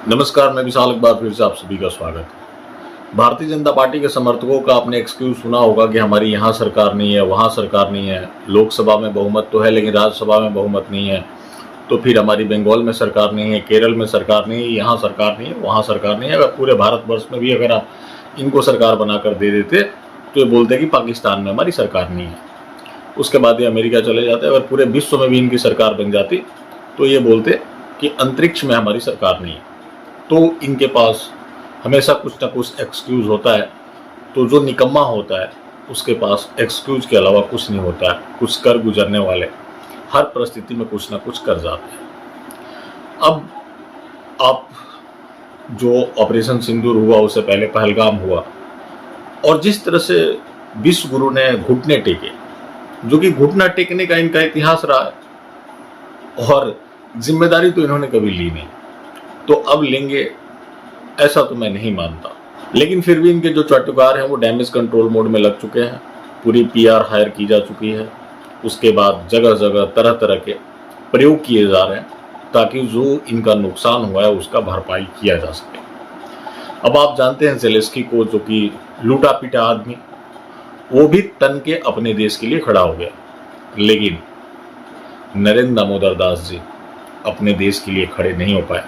नमस्कार, मैं विशाल। एक बार फिर से आप सभी का स्वागत है। भारतीय जनता पार्टी के समर्थकों का आपने एक्सक्यूज सुना होगा कि हमारी यहाँ सरकार नहीं है, वहाँ सरकार नहीं है, लोकसभा में बहुमत तो है लेकिन राज्यसभा में बहुमत नहीं है, तो फिर हमारी बंगाल में सरकार नहीं है, केरल में सरकार नहीं है, यहाँ सरकार नहीं है, वहाँ सरकार नहीं है। अगर पूरे भारतवर्ष में भी अगर आप इनको सरकार बनाकर दे देते तो ये बोलते कि पाकिस्तान में हमारी सरकार नहीं है। उसके बाद ये अमेरिका चले जाते। अगर पूरे विश्व में भी इनकी सरकार बन जाती तो ये बोलते कि अंतरिक्ष में हमारी सरकार नहीं है। तो इनके पास हमेशा कुछ ना कुछ एक्सक्यूज़ होता है। तो जो निकम्मा होता है उसके पास एक्सक्यूज़ के अलावा कुछ नहीं होता है। कुछ कर गुजरने वाले हर परिस्थिति में कुछ ना कुछ कर जाते हैं। अब आप जो ऑपरेशन सिंदूर हुआ उससे पहले पहलगाम हुआ, और जिस तरह से विश्व गुरु ने घुटने टेके, जो कि घुटना टेकने का इनका इतिहास रहा है और जिम्मेदारी तो इन्होंने कभी ली नहीं, तो अब लेंगे ऐसा तो मैं नहीं मानता। लेकिन फिर भी इनके जो चाटुकार हैं वो डैमेज कंट्रोल मोड में लग चुके हैं। पूरी पीआर हायर की जा चुकी है। उसके बाद जगह जगह तरह तरह के प्रयोग किए जा रहे हैं ताकि जो इनका नुकसान हुआ है उसका भरपाई किया जा सके। अब आप जानते हैं ज़ेलेंस्की को, जो कि लूटा पीटा आदमी, वो भी तन के अपने देश के लिए खड़ा हो गया। लेकिन नरेंद्र दामोदर दास जी अपने देश के लिए खड़े नहीं हो पाए।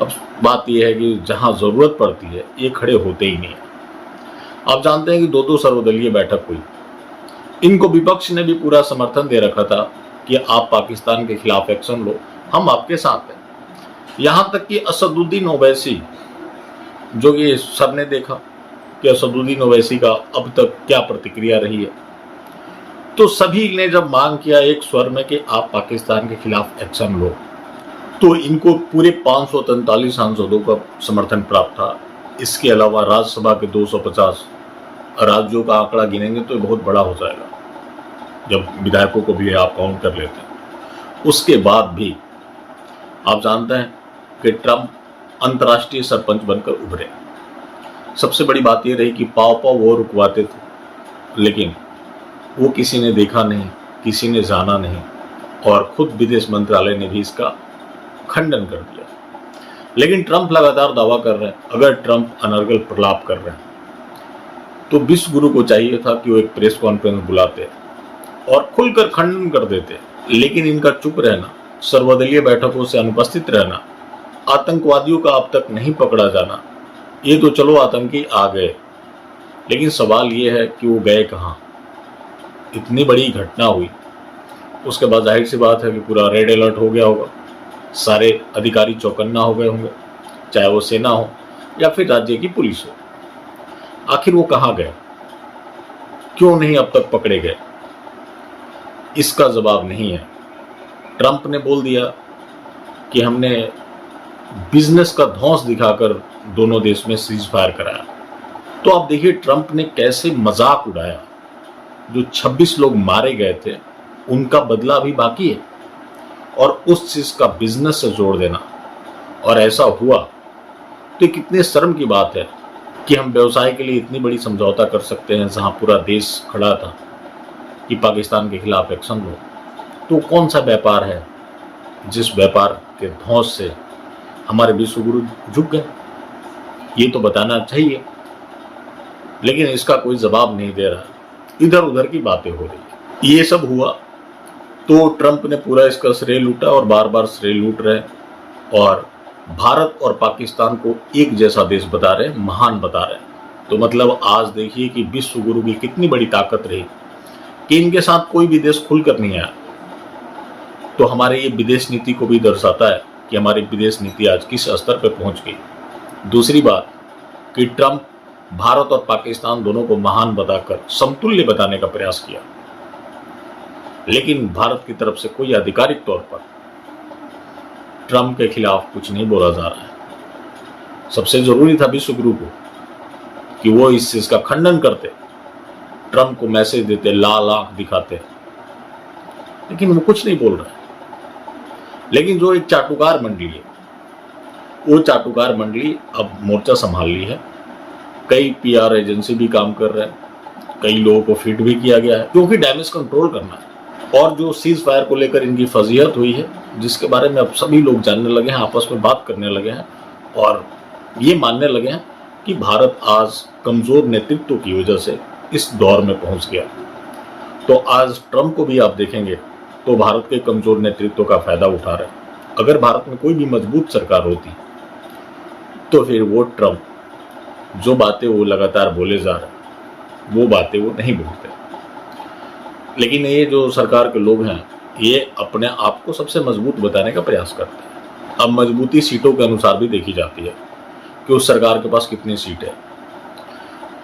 अब बात यह है कि जहां ज़रूरत पड़ती है ये खड़े होते ही नहीं। आप जानते हैं कि दो सर्वदलीय बैठक हुई। इनको विपक्ष ने भी पूरा समर्थन दे रखा था कि आप पाकिस्तान के खिलाफ एक्शन लो, हम आपके साथ हैं। यहां तक कि असदुद्दीन ओवैसी, जो कि सबने देखा कि असदुद्दीन ओवैसी का अब तक क्या प्रतिक्रिया रही है, तो सभी ने जब मांग किया एक स्वर में कि आप पाकिस्तान के खिलाफ एक्शन लो, तो इनको पूरे 543 सांसदों का समर्थन प्राप्त था। इसके अलावा राज्यसभा के 250 राज्यों का आंकड़ा गिनेंगे तो बहुत बड़ा हो जाएगा जब विधायकों को भी आप काउंट कर लेते हैं। उसके बाद भी आप जानते हैं कि ट्रंप अंतर्राष्ट्रीय सरपंच बनकर उभरे। सबसे बड़ी बात यह रही कि पाव पाव वो रुकवाते थे, लेकिन वो किसी ने देखा नहीं, किसी ने जाना नहीं, और खुद विदेश मंत्रालय ने भी इसका खंडन कर दिया। लेकिन ट्रंप लगातार दावा कर रहे हैं। अगर ट्रंप अनर्गल प्रलाप कर रहे हैं तो विश्व गुरु को चाहिए था कि वो एक प्रेस कॉन्फ्रेंस बुलाते और खुलकर खंडन कर देते। लेकिन इनका चुप रहना, सर्वदलीय बैठकों से अनुपस्थित रहना, आतंकवादियों का अब तक नहीं पकड़ा जाना, ये तो चलो आतंकी आ गए, लेकिन सवाल ये है कि वो गए कहाँ। इतनी बड़ी घटना हुई, उसके बाद जाहिर सी बात है कि पूरा रेड अलर्ट हो गया होगा, सारे अधिकारी चौकन्ना हो गए होंगे, चाहे वो सेना हो या फिर राज्य की पुलिस हो। आखिर वो कहाँ गए, क्यों नहीं अब तक पकड़े गए, इसका जवाब नहीं है। ट्रंप ने बोल दिया कि हमने बिजनेस का धौंस दिखाकर दोनों देश में सीज फायर कराया। तो आप देखिए ट्रंप ने कैसे मजाक उड़ाया। जो 26 लोग मारे गए थे उनका बदला अभी बाकी है, और उस चीज का बिजनेस से जोड़ देना, और ऐसा हुआ तो कितने शर्म की बात है कि हम व्यवसाय के लिए इतनी बड़ी समझौता कर सकते हैं जहां पूरा देश खड़ा था कि पाकिस्तान के खिलाफ एक्शन लो। तो कौन सा व्यापार है जिस व्यापार के धौंस से हमारे विश्व गुरु झुक गए, ये तो बताना चाहिए। लेकिन इसका कोई जवाब नहीं दे रहा, इधर उधर की बातें हो रही। ये सब हुआ तो ट्रंप ने पूरा इसका श्रेय लूटा और बार बार श्रेय लूट रहे, और भारत और पाकिस्तान को एक जैसा देश बता रहे, महान बता रहे। तो मतलब आज देखिए कि विश्व गुरु की कितनी बड़ी ताकत रही कि इनके साथ कोई भी देश खुलकर नहीं आया। तो हमारे ये विदेश नीति को भी दर्शाता है कि हमारी विदेश नीति आज किस स्तर पर पहुंच गई। दूसरी बात कि ट्रंप भारत और पाकिस्तान दोनों को महान बताकर समतुल्य बताने का प्रयास किया, लेकिन भारत की तरफ से कोई आधिकारिक तौर पर ट्रंप के खिलाफ कुछ नहीं बोला जा रहा है। सबसे जरूरी था विश्व गुरु को कि वो इस चीज का खंडन करते, ट्रंप को मैसेज देते, लाल आंख दिखाते, लेकिन वो कुछ नहीं बोल रहा है। लेकिन जो एक चाटुकार मंडली है, वो चाटुकार मंडली अब मोर्चा संभाल ली है। कई पीआर एजेंसी भी काम कर रहे हैं, कई लोगों को फिट भी किया गया है, क्योंकि डैमेज कंट्रोल करना है। और जो सीज फायर को लेकर इनकी फजीहत हुई है, जिसके बारे में अब सभी लोग जानने लगे हैं, आपस में बात करने लगे हैं, और ये मानने लगे हैं कि भारत आज कमज़ोर नेतृत्व की वजह से इस दौर में पहुंच गया। तो आज ट्रंप को भी आप देखेंगे तो भारत के कमज़ोर नेतृत्व का फ़ायदा उठा रहे हैं। अगर भारत में कोई भी मजबूत सरकार होती तो फिर वो ट्रंप जो बातें वो लगातार बोले जा रहे हैं वो बातें वो नहीं बोलते। लेकिन ये जो सरकार के लोग हैं ये अपने आप को सबसे मजबूत बताने का प्रयास करते हैं। अब मजबूती सीटों के अनुसार भी देखी जाती है कि उस सरकार के पास कितनी सीट है।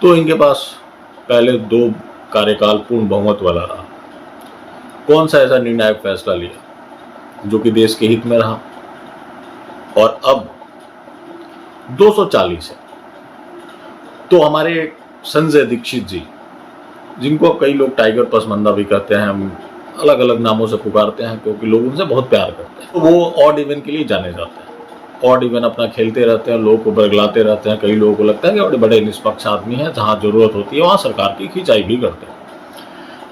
तो इनके पास पहले 2 कार्यकाल पूर्ण बहुमत वाला रहा। कौन सा ऐसा निर्णायक फैसला लिया जो कि देश के हित में रहा, और अब 240 है। तो हमारे संजय दीक्षित जी, जिनको कई लोग टाइगर पसमंदा भी कहते हैं, हम अलग अलग नामों से पुकारते हैं क्योंकि लोग उनसे बहुत प्यार करते हैं, तो वो ऑड इवन के लिए जाने जाते हैं। ऑड इवन अपना खेलते रहते हैं, लोगों को बरगलाते रहते हैं। कई लोगों को लगता है कि बड़े बड़े निष्पक्ष आदमी हैं, जहाँ जरूरत होती है वहाँ सरकार की खिंचाई भी करते हैं।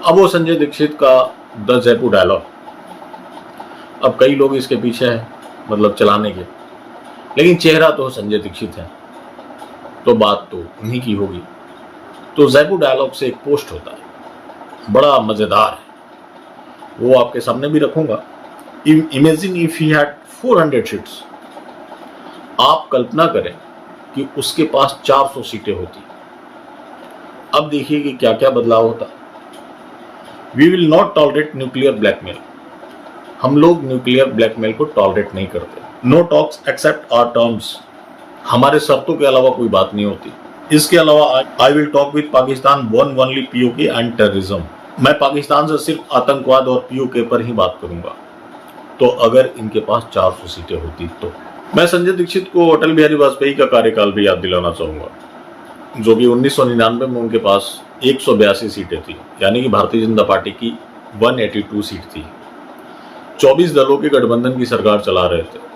अब वो संजय दीक्षित का द जयपुर डायलॉग, अब कई लोग इसके पीछे हैं मतलब चलाने के, लेकिन चेहरा तो संजय दीक्षित है तो बात तो उन्हीं की होगी। तो जयपुर डायलॉग से एक पोस्ट होता है, बड़ा मजेदार है, वो आपके सामने भी रखूंगा। Imagine if he had 400 seats. आप कल्पना करें कि उसके पास 400 सीटें होती। अब देखिए कि क्या क्या बदलाव होता। We will not tolerate nuclear blackmail. हम लोग न्यूक्लियर ब्लैकमेल को टॉलरेट नहीं करते। No talks except our terms. हमारे शर्तों के अलावा कोई बात नहीं होती। इसके अलावा I will talk with Pakistan one only PoK and terrorism. मैं पाकिस्तान से सिर्फ आतंकवाद और पीओके पर ही बात करूंगा। तो अगर इनके पास 400 सीटें होती तो। मैं संजय दीक्षित को अटल बिहारी वाजपेयी का कार्यकाल भी याद दिलाना चाहूंगा, जो कि 1999 में उनके पास 182 सीटें थी, यानी कि भारतीय जनता पार्टी की 182 सीट थी। 24 दलों के गठबंधन की सरकार चला रहे थे।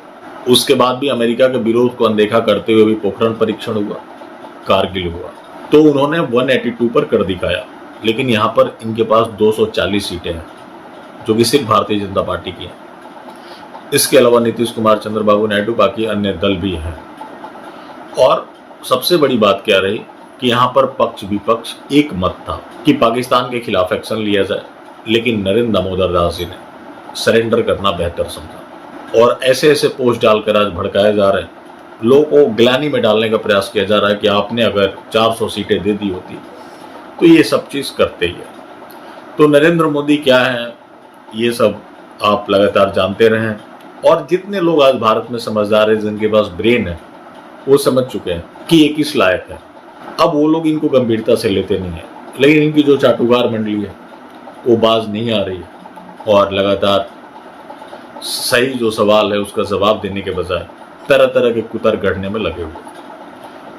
उसके बाद भी अमेरिका के विरोध को अनदेखा करते हुए भी पोखरण परीक्षण हुआ, कारगिल हुआ, तो उन्होंने 182 पर कर दिखाया। लेकिन यहाँ पर इनके पास 240 सीटें हैं जो कि सिर्फ भारतीय जनता पार्टी की हैं। इसके अलावा नीतीश कुमार, चंद्रबाबू नायडू, बाकी अन्य दल भी हैं। और सबसे बड़ी बात क्या रही कि यहाँ पर पक्ष विपक्ष एक मत था कि पाकिस्तान के खिलाफ एक्शन लिया जाए, लेकिन नरेंद्र दामोदर दास जी ने सरेंडर करना बेहतर समझा। और ऐसे ऐसे पोस्ट डालकर आज भड़काए जा रहे हैं, लोगों को ग्लानि में डालने का प्रयास किया जा रहा है कि आपने अगर 400 सीटें दे दी होती तो ये सब चीज़ करते ही है। तो नरेंद्र मोदी क्या है ये सब आप लगातार जानते रहें। और जितने लोग आज भारत में समझदार हैं, जिनके पास ब्रेन है, वो समझ चुके हैं कि ये किस लायक है। अब वो लोग इनको गंभीरता से लेते नहीं है, लेकिन इनकी जो चाटुकार मंडली है वो बाज नहीं आ रही है और लगातार सही जो सवाल है उसका जवाब देने के बजाय तरह तरह के कुतर गढ़ने में लगे हुए,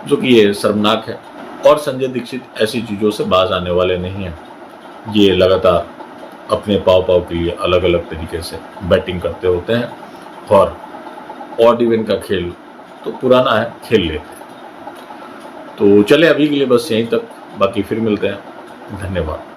जो कि ये शर्मनाक है। और संजय दीक्षित ऐसी चीज़ों से बाज आने वाले नहीं हैं। ये लगातार अपने पाव पाव के लिए अलग अलग तरीके से बैटिंग करते होते हैं और ऑड इवन का खेल तो पुराना है, खेल लेते हैं। तो चले अभी के लिए बस यहीं तक, बाकी फिर मिलते हैं। धन्यवाद।